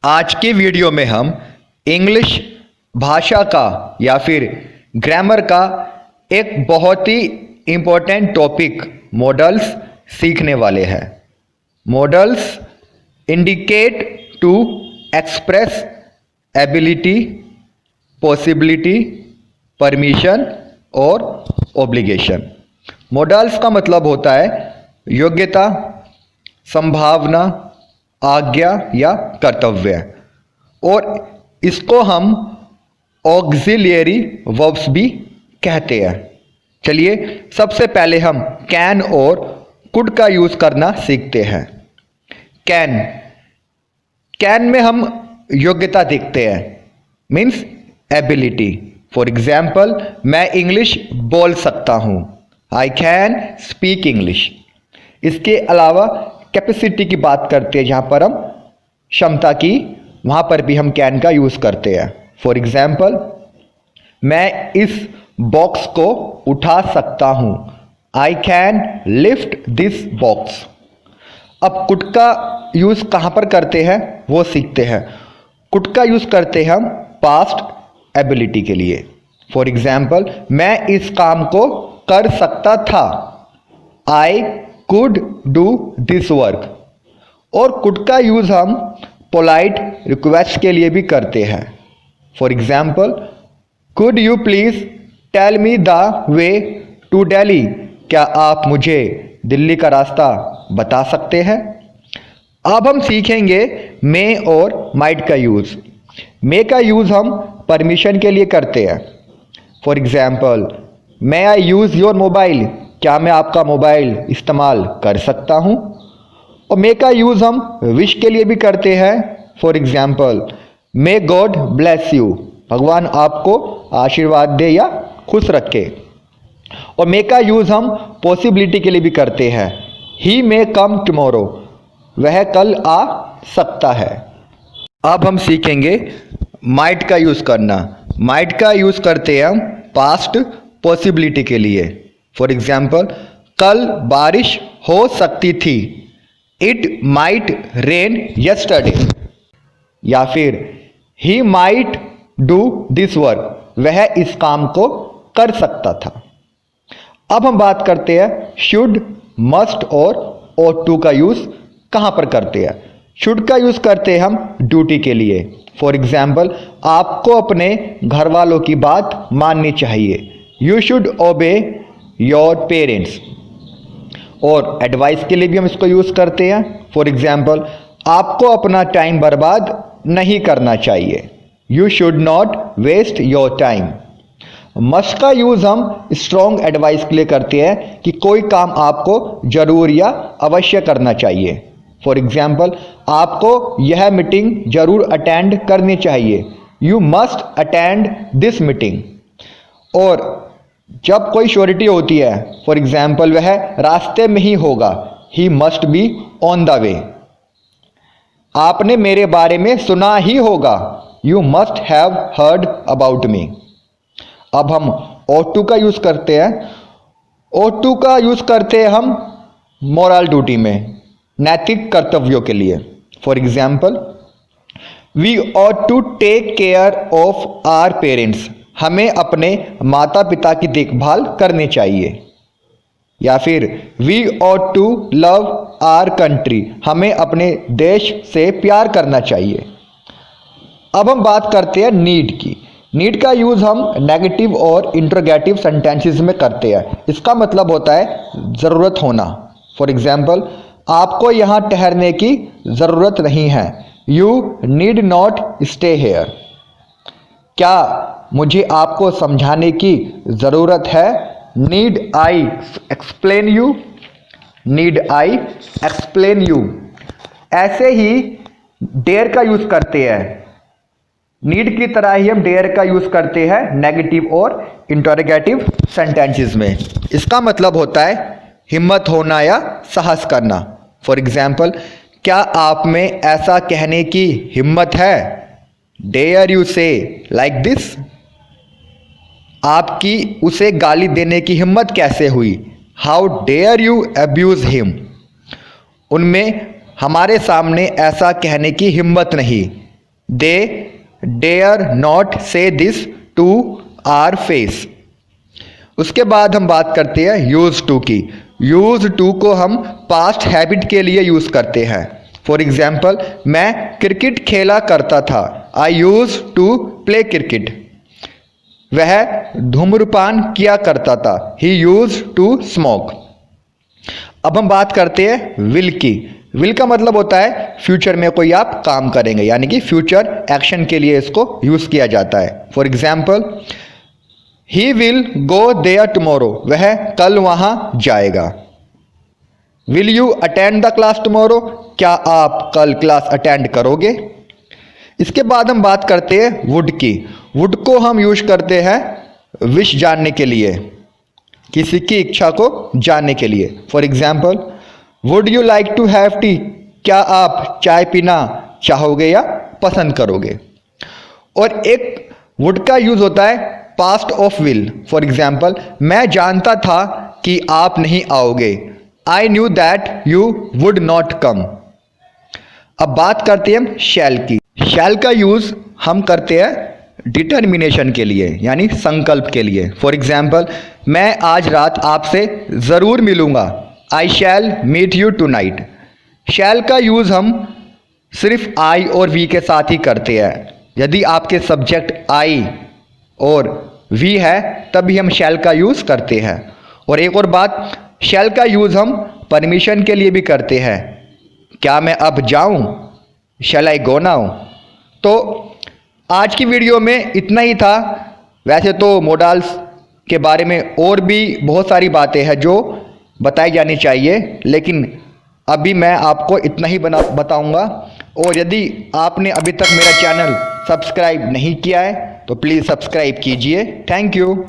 आज की वीडियो में हम इंग्लिश भाषा का या फिर ग्रामर का एक बहुत ही इम्पोर्टेंट टॉपिक मॉडल्स सीखने वाले हैं। Models indicate to express ability, possibility, permission और ऑब्लिगेशन। मॉडल्स का मतलब होता है योग्यता, संभावना, आज्ञा या कर्तव्य, और इसको हम ऑक्सिलियरी वर्ब्स भी कहते हैं। चलिए सबसे पहले हम कैन और कुड का यूज करना सीखते हैं। कैन में हम योग्यता देखते हैं, मीन्स एबिलिटी। फॉर एग्जाम्पल, मैं इंग्लिश बोल सकता हूँ, आई कैन स्पीक इंग्लिश। इसके अलावा कैपेसिटी की बात करते हैं, जहाँ पर हम क्षमता की, वहाँ पर भी हम कैन का यूज़ करते हैं। फॉर एग्जाम्पल, मैं इस बॉक्स को उठा सकता हूँ, I can lift this box. अब कुड का यूज़ कहाँ पर करते हैं वो सीखते हैं। कुड का यूज़ करते हैं हम पास्ट एबिलिटी के लिए। फॉर एग्जाम्पल, मैं इस काम को कर सकता था, I could do this work. और कुड का यूज हम पोलाइट रिक्वेस्ट के लिए भी करते हैं। For example, could you please tell me the way to Delhi. क्या आप मुझे दिल्ली का रास्ता बता सकते हैं। अब हम सीखेंगे मे और माइट का यूज। मे का यूज हम परमिशन के लिए करते हैं। For example, may I use your mobile. क्या मैं आपका मोबाइल इस्तेमाल कर सकता हूँ। और मे का यूज़ हम विश के लिए भी करते हैं। For example, may God bless you. भगवान आपको आशीर्वाद दे या खुश रखे। और मे का यूज़ हम पॉसिबिलिटी के लिए भी करते हैं। ही मे कम टुमारो। वह कल आ सकता है। अब हम सीखेंगे माइट का यूज़ करना। माइट का यूज़ करते हैं हम पास्ट पॉसिबिलिटी के लिए। फॉर एग्जाम्पल, कल बारिश हो सकती थी, इट माइट रेन यस्टरडे। या फिर he might do this work. वह इस काम को कर सकता था। अब हम बात करते हैं शुड, मस्ट और ought to का यूज कहां पर करते हैं। शुड का यूज करते हैं हम ड्यूटी के लिए। फॉर एग्जाम्पल, आपको अपने घर वालों की बात माननी चाहिए, यू शुड ओबे योर पेरेंट्स। और एडवाइस के लिए भी हम इसको यूज़ करते हैं। फॉर एग्जाम्पल, आपको अपना टाइम बर्बाद नहीं करना चाहिए, you should not waste your time. Must का यूज़ हम स्ट्रॉन्ग एडवाइस के लिए करते हैं कि कोई काम आपको जरूर या अवश्य करना चाहिए। फॉर एग्जाम्पल, आपको यह मीटिंग जरूर अटेंड करनी चाहिए, you must attend this meeting. और जब कोई श्योरिटी होती है, फॉर एग्जाम्पल, वह रास्ते में ही होगा, he must be on the way. आपने मेरे बारे में सुना ही होगा, you must have heard about me. अब हम ought to का यूज करते हैं। ought to का यूज करते हैं हम मोरल ड्यूटी में, नैतिक कर्तव्यों के लिए। For example, we ought to take care of our parents. हमें अपने माता पिता की देखभाल करनी चाहिए। या फिर we ought to love our country. हमें अपने देश से प्यार करना चाहिए। अब हम बात करते हैं नीड की। नीड का यूज़ हम नेगेटिव और इंट्रोगेटिव सेंटेंसेस में करते हैं। इसका मतलब होता है ज़रूरत होना। फॉर एग्जाम्पल, आपको यहाँ ठहरने की ज़रूरत नहीं है, you need not stay here. क्या मुझे आपको समझाने की ज़रूरत है, need I explain you. Need I explain you. ऐसे ही डेयर का यूज़ करते हैं। नीड की तरह ही हम डेयर का यूज़ करते हैं नेगेटिव और इंटरोगेटिव सेंटेंसेस में। इसका मतलब होता है हिम्मत होना या साहस करना। फॉर एग्जाम्पल, क्या आप में ऐसा कहने की हिम्मत है, dare you say like this. आपकी उसे गाली देने की हिम्मत कैसे हुई, how dare you abuse him. उनमें हमारे सामने ऐसा कहने की हिम्मत नहीं, they dare not say this to our face. उसके बाद हम बात करते हैं यूज टू की। यूज टू को हम पास्ट हैबिट के लिए यूज करते हैं। फॉर एग्जाम्पल, मैं क्रिकेट खेला करता था। आई यूज टू प्ले क्रिकेट। वह धूम्रपान किया करता था। ही यूज टू स्मोक। अब हम बात करते हैं विल की। विल का मतलब होता है फ्यूचर में कोई आप काम करेंगे, यानी कि फ्यूचर एक्शन के लिए इसको यूज किया जाता है। For example, he will go there tomorrow. वह कल वहां जाएगा। Will you attend the class tomorrow. क्या आप कल क्लास अटेंड करोगे। इसके बाद हम बात करते हैं वुड की। वुड को हम यूज करते हैं विश जानने के लिए, किसी की इच्छा को जानने के लिए। For example, would you like to have tea. क्या आप चाय पीना चाहोगे या पसंद करोगे। और एक वुड का यूज होता है past of will. For example, मैं जानता था कि आप नहीं आओगे। I knew that you would not come. अब बात करते हैं हम शैल की। शैल का यूज हम करते हैं डिटर्मिनेशन के लिए, यानी संकल्प के लिए। फॉर एग्जाम्पल, मैं आज रात आपसे ज़रूर मिलूंगा। I shall meet you tonight. Shall का यूज़ हम सिर्फ आई और वी के साथ ही करते हैं। यदि आपके सब्जेक्ट आई और वी है तभी हम शैल का यूज़ करते हैं। और एक और बात, शैल का यूज़ हम परमिशन के लिए भी करते हैं। क्या मैं अब जाऊं। शैल आई गो नाउ। तो आज की वीडियो में इतना ही था। वैसे तो मोडाल्स के बारे में और भी बहुत सारी बातें हैं जो बताई जानी चाहिए, लेकिन अभी मैं आपको इतना ही बताऊंगा। और यदि आपने अभी तक मेरा चैनल सब्सक्राइब नहीं किया है तो प्लीज़ सब्सक्राइब कीजिए। Thank you.